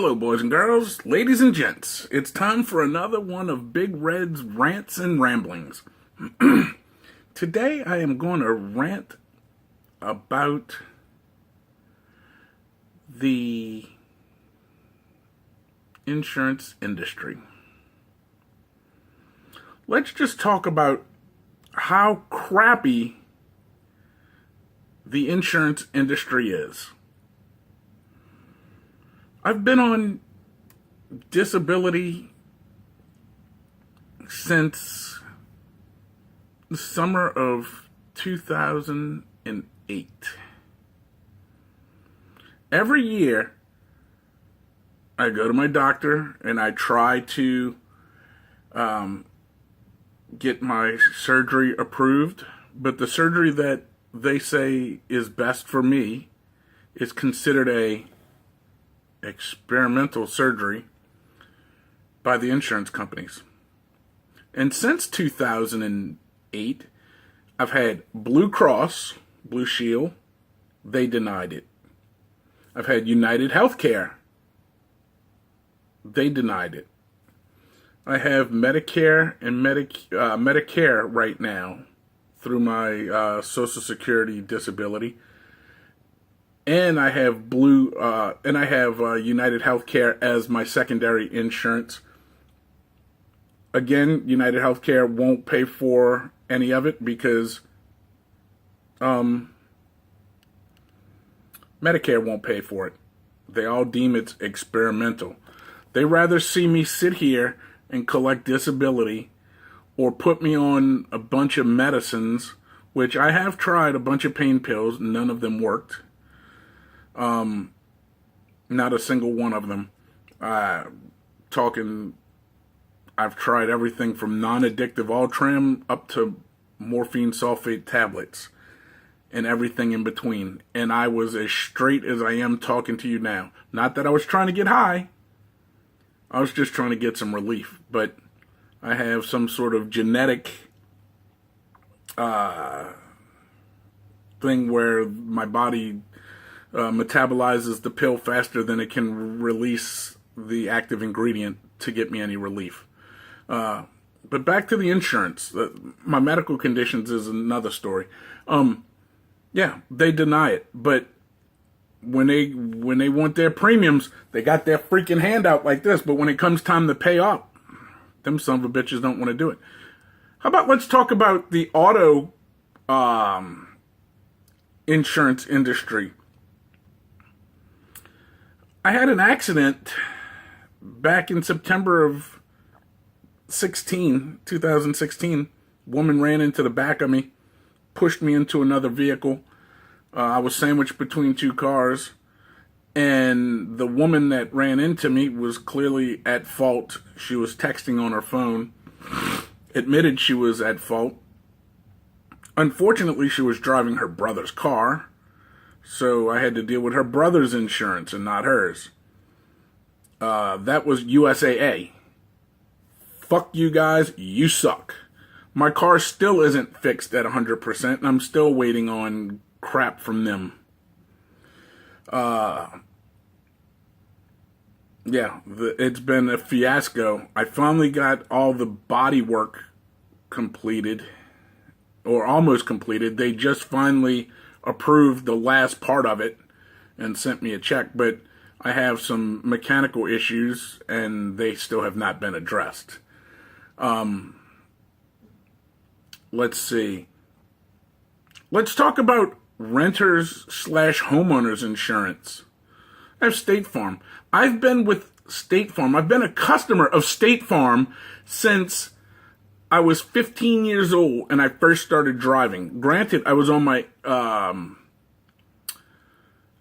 Hello, boys and girls, ladies and gents. It's time for another one of Big Red's Rants and Ramblings. Today I am going to rant about the insurance industry. Let's just talk about how crappy the insurance industry is. I've been on disability since the summer of 2008. Every year, I go to my doctor and I try to get my surgery approved, but the surgery that they say is best for me is considered a experimental surgery by the insurance companies. And since 2008, I've had Blue Cross, Blue Shield, they denied it. I've had United Healthcare, they denied it. I have Medicare and Medicare right now through my Social Security disability. And I have United Healthcare as my secondary insurance. Again, United Healthcare won't pay for any of it because Medicare won't pay for it. They all deem it's experimental. They rather see me sit here and collect disability or put me on a bunch of medicines, which I have tried a bunch of pain pills. None of them worked. Not a single one of them. I've tried everything from non-addictive Ultram up to morphine sulfate tablets and everything in between. And I was as straight as I am talking to you now. Not that I was trying to get high. I was just trying to get some relief. But I have some sort of genetic thing where my body metabolizes the pill faster than it can release the active ingredient to get me any relief. But back to the insurance. My medical conditions is another story. Yeah, they deny it. But when they want their premiums, they got their freaking hand out like this. But when it comes time to pay up, them son of a bitches don't want to do it. How about let's talk about the auto insurance industry. I had an accident back in September of 2016. Woman ran into the back of me, pushed me into another vehicle. I was sandwiched between two cars, and the woman that ran into me was clearly at fault. She was texting on her phone, admitted she was at fault. Unfortunately, she was driving her brother's car. So I had to deal with her brother's insurance and not hers. That was USAA. Fuck you guys, you suck. My car still isn't fixed at 100%, and I'm still waiting on crap from them. It's been a fiasco. I finally got all the body work completed, or almost completed. They just finally approved the last part of it and sent me a check, but I have some mechanical issues and they still have not been addressed. Let's see. Let's talk about renters / homeowners insurance. I have State Farm. I've been with State Farm. I've been a customer of State Farm since I was 15 years old and I first started driving. Granted, I was on my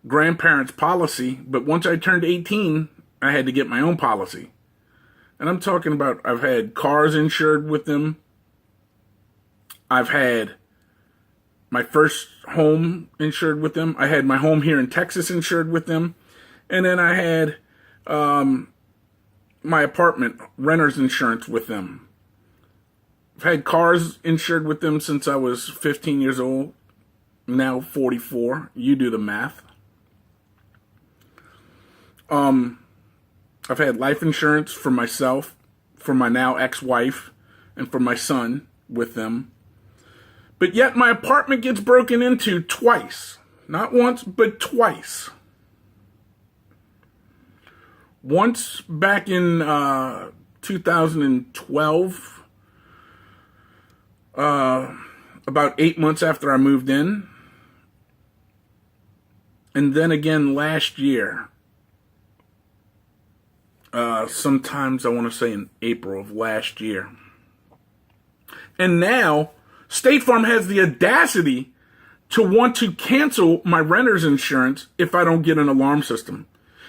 grandparents' policy, but once I turned 18, I had to get my own policy. And I'm talking about I've had cars insured with them. I've had my first home insured with them. I had my home here in Texas insured with them. And then I had my apartment renter's insurance with them. I've had cars insured with them since I was 15 years old, now 44. You do the math. I've had life insurance for myself, for my now ex-wife, and for my son with them. But yet my apartment gets broken into twice. Not once, but twice. Once back in 2012, about 8 months after I moved in. And then again last year. Sometimes I want to say in April of last year. And now, State Farm has the audacity to want to cancel my renter's insurance if I don't get an alarm system.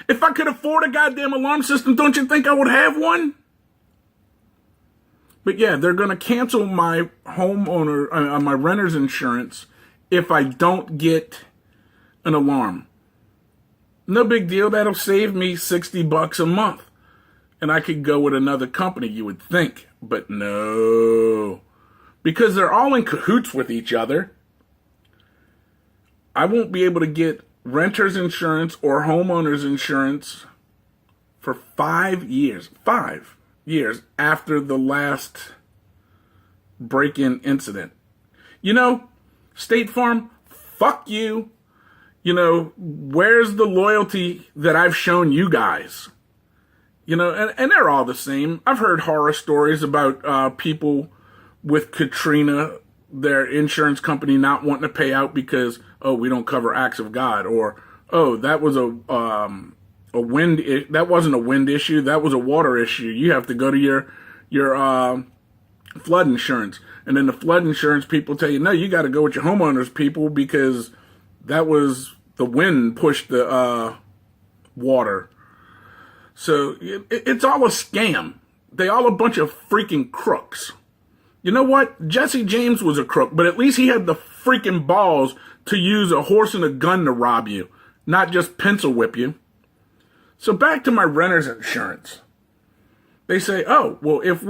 If I could afford a goddamn alarm system, don't you think I would have one? But yeah, they're going to cancel my my renter's insurance if I don't get an alarm. No big deal. That'll save me $60 a month. And I could go with another company, you would think. But no. Because they're all in cahoots with each other. I won't be able to get renter's insurance or homeowner's insurance for 5 years. 5 years after the last break-in incident. You know, State Farm, fuck you. You know, where's the loyalty that I've shown you guys? You know, and they're all the same. I've heard horror stories about people with Katrina, their insurance company not wanting to pay out because, oh, we don't cover acts of God, or oh, that was a that wasn't a wind issue, that was a water issue. You have to go to your flood insurance, and then the flood insurance people tell you, no, you got to go with your homeowners people because that was the wind pushed the water. So it's all a scam. They all a bunch of freaking crooks. You know what? Jesse James was a crook, but at least he had the freaking balls to use a horse and a gun to rob you, not just pencil whip you. So back to my renter's insurance. They say, oh, well, if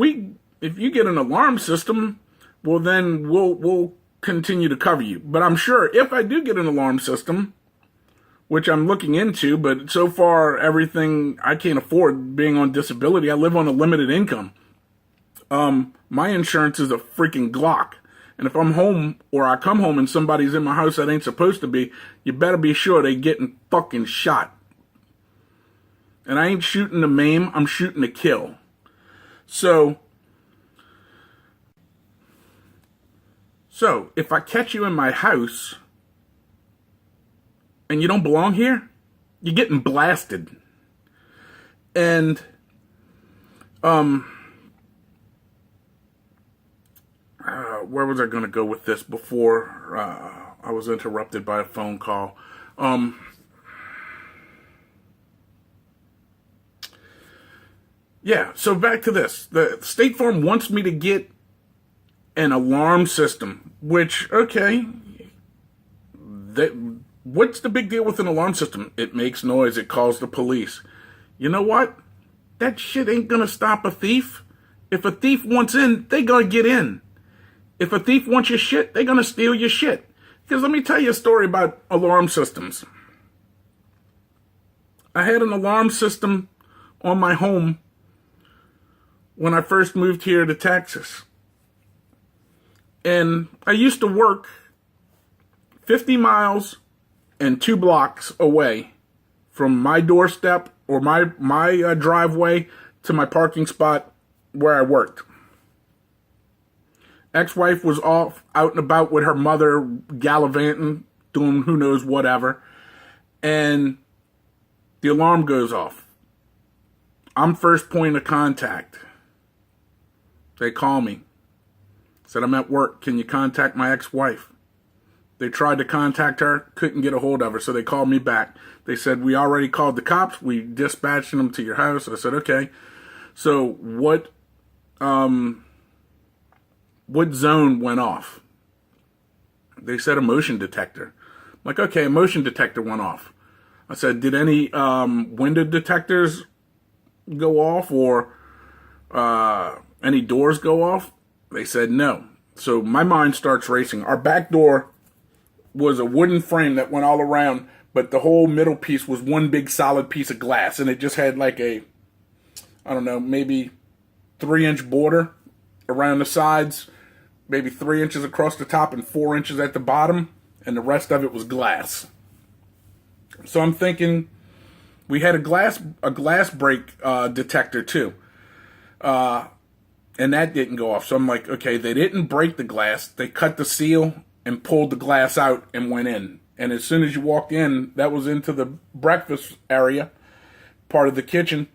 you get an alarm system, well, then we'll continue to cover you. But I'm sure if I do get an alarm system, which I'm looking into, but so far everything I can't afford being on disability. I live on a limited income. My insurance is a freaking Glock. And if I'm home or I come home and somebody's in my house that ain't supposed to be, you better be sure they getting fucking shot. And I ain't shooting to maim, I'm shooting to kill. So if I catch you in my house and you don't belong here, you're getting blasted. And where was I going to go with this before I was interrupted by a phone call? Yeah, so back to this. The State Farm wants me to get an alarm system, which, okay, what's the big deal with an alarm system? It makes noise, it calls the police. You know what? That shit ain't gonna stop a thief. If a thief wants in, they gonna get in. If a thief wants your shit, they gonna steal your shit. Because let me tell you a story about alarm systems. I had an alarm system on my home when I first moved here to Texas. And I used to work 50 miles and 2 blocks away from my doorstep or my driveway to my parking spot where I worked. Ex-wife was off out and about with her mother, gallivanting, doing who knows whatever. And the alarm goes off. I'm first point of contact. They call me. Said, I'm at work. Can you contact my ex-wife? They tried to contact her, couldn't get a hold of her, so they called me back. They said, we already called the cops. We dispatched them to your house. I said, okay. So what zone went off? They said a motion detector. I'm like, okay, a motion detector went off. I said, did any window detectors go off or any doors go off? They said no. So my mind starts racing. Our back door was a wooden frame that went all around, but the whole middle piece was one big solid piece of glass, and it just had like a I don't know, maybe 3-inch border around the sides, maybe 3 inches across the top and 4 inches at the bottom, and the rest of it was glass. So I'm thinking we had a glass break detector too, and that didn't go off. So I'm like, okay, they didn't break the glass. They cut the seal and pulled the glass out and went in. And as soon as you walked in, that was into the breakfast area, part of the kitchen.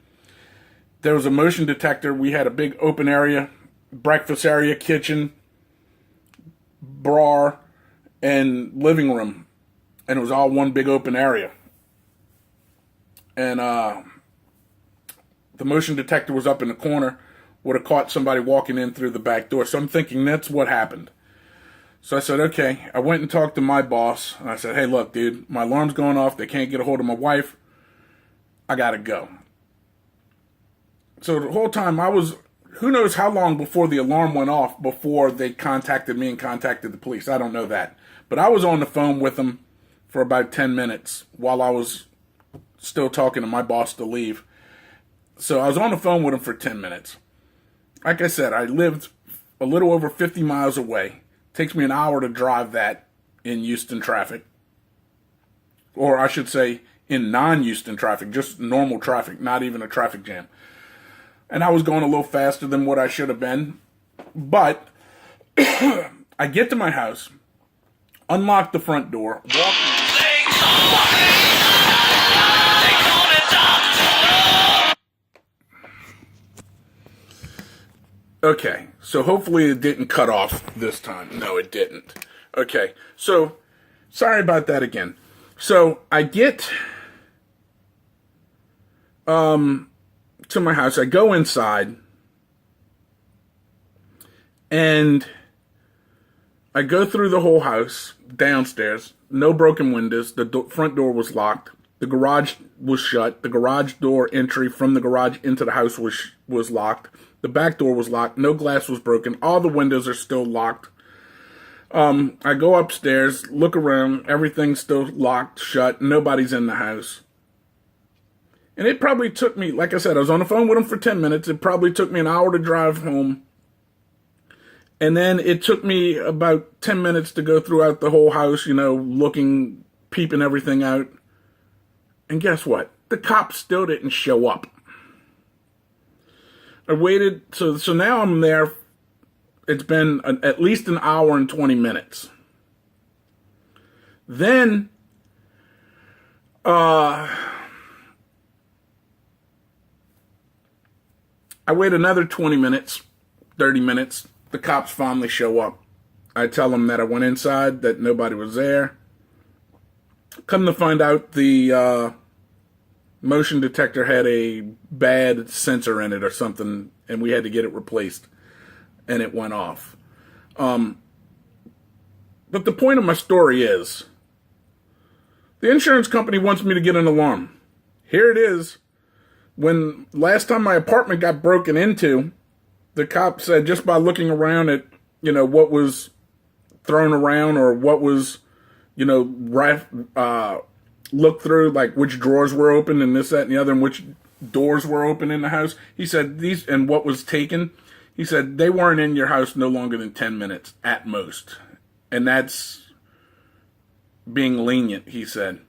There was a motion detector. We had a big open area, breakfast area, kitchen, bar, and living room. And it was all one big open area. And the motion detector was up in the corner. Would have caught somebody walking in through the back door. So I'm thinking that's what happened. So I said, okay. I went and talked to my boss. And I said, hey, look, dude, my alarm's going off. They can't get a hold of my wife. I got to go. So the whole time I was, who knows how long before the alarm went off before they contacted me and contacted the police. I don't know that. But I was on the phone with them for about 10 minutes while I was still talking to my boss to leave. So I was on the phone with him for 10 minutes. Like I said, I lived a little over 50 miles away. Takes me an hour to drive that in Houston traffic. Or I should say in non-Houston traffic, just normal traffic, not even a traffic jam. And I was going a little faster than what I should have been. But I get to my house, unlock the front door, walk in. Okay, so hopefully it didn't cut off this time. No, it didn't. Okay, so sorry about that again. So I get to my house. I go inside and I go through the whole house downstairs. No broken windows. The front door was locked. The garage was shut. The garage door entry from the garage into the house was locked. The back door was locked. No glass was broken. All the windows are still locked. I go upstairs, look around. Everything's still locked, shut. Nobody's in the house. And it probably took me, like I said, I was on the phone with them for 10 minutes. It probably took me an hour to drive home. And then it took me about 10 minutes to go throughout the whole house, looking, peeping everything out. And guess what? The cops still didn't show up. I waited, so now I'm there. It's been at least an hour and 20 minutes. Then, I wait another 20 minutes, 30 minutes. The cops finally show up. I tell them that I went inside, that nobody was there. Come to find out, the motion detector had a bad sensor in it or something, and we had to get it replaced, and it went off. But the point of my story is, the insurance company wants me to get an alarm. Here it is. When last time my apartment got broken into, the cop said just by looking around at, what was thrown around or what was, look through, like which drawers were open and this, that, and the other, and which doors were open in the house. He said these, and what was taken, he said they weren't in your house no longer than 10 minutes at most. And that's being lenient, he said.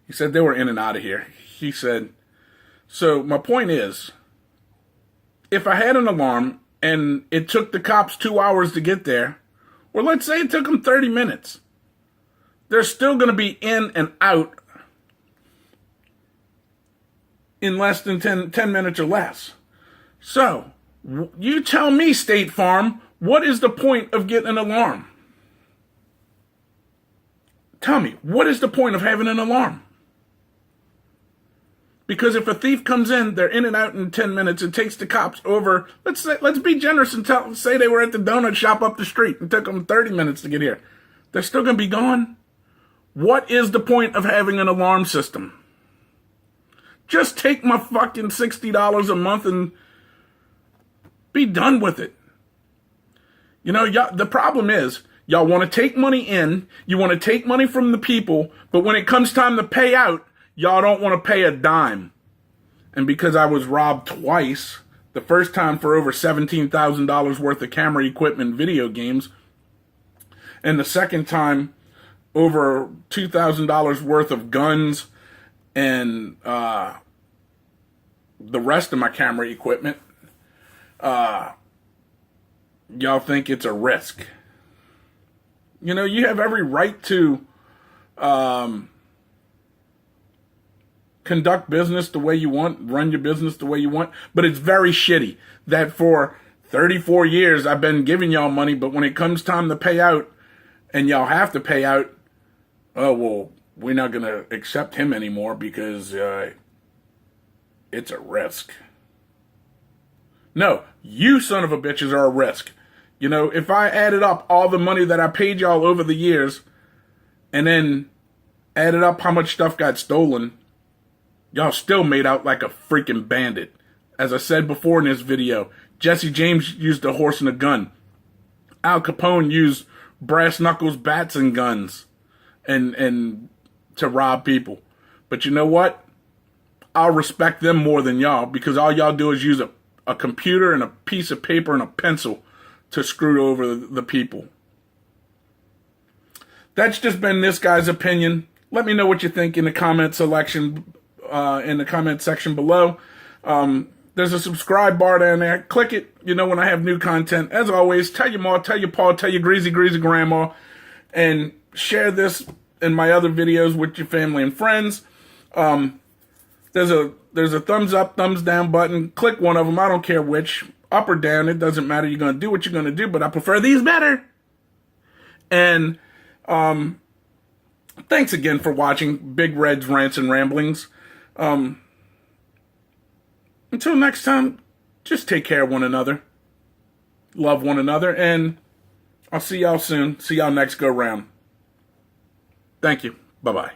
He said they were in and out of here. He said, so my point is, if I had an alarm and it took the cops 2 hours to get there, or let's say it took them 30 minutes, they're still going to be in and out in less than 10 minutes or less. So, you tell me, State Farm, what is the point of getting an alarm? Tell me, what is the point of having an alarm? Because if a thief comes in, they're in and out in 10 minutes. It takes the cops over. Let's be generous and say they were at the donut shop up the street. It took them 30 minutes to get here. They're still going to be gone. What is the point of having an alarm system? Just take my fucking $60 a month and be done with it. The problem is, y'all want to take money in, you want to take money from the people, but when it comes time to pay out, y'all don't want to pay a dime. And because I was robbed twice, the first time for over $17,000 worth of camera equipment, video games, and the second time over $2,000 worth of guns and the rest of my camera equipment, y'all think it's a risk. You know, you have every right to conduct business the way you want, run your business the way you want, but it's very shitty that for 34 years I've been giving y'all money, but when it comes time to pay out and y'all have to pay out, oh, well, we're not going to accept him anymore because it's a risk. No, you son of a bitches are a risk. You know, if I added up all the money that I paid y'all over the years and then added up how much stuff got stolen, y'all still made out like a freaking bandit. As I said before in this video, Jesse James used a horse and a gun. Al Capone used brass knuckles, bats, and guns and to rob people. But you know what? I'll respect them more than y'all because all y'all do is use a computer and a piece of paper and a pencil to screw over the people. That's just been this guy's opinion. Let me know what you think in the comment section below. There's a subscribe bar down there. Click it, you know, when I have new content. As always, tell your ma, tell your pa, tell your greasy grandma, and share this and my other videos with your family and friends. There's a thumbs up, thumbs down button. Click one of them. I don't care which. Up or down, it doesn't matter. You're going to do what you're going to do, but I prefer these better. And thanks again for watching Big Red's Rants and Ramblings. Until next time, just take care of one another. Love one another, and I'll see y'all soon. See y'all next go round. Thank you. Bye-bye.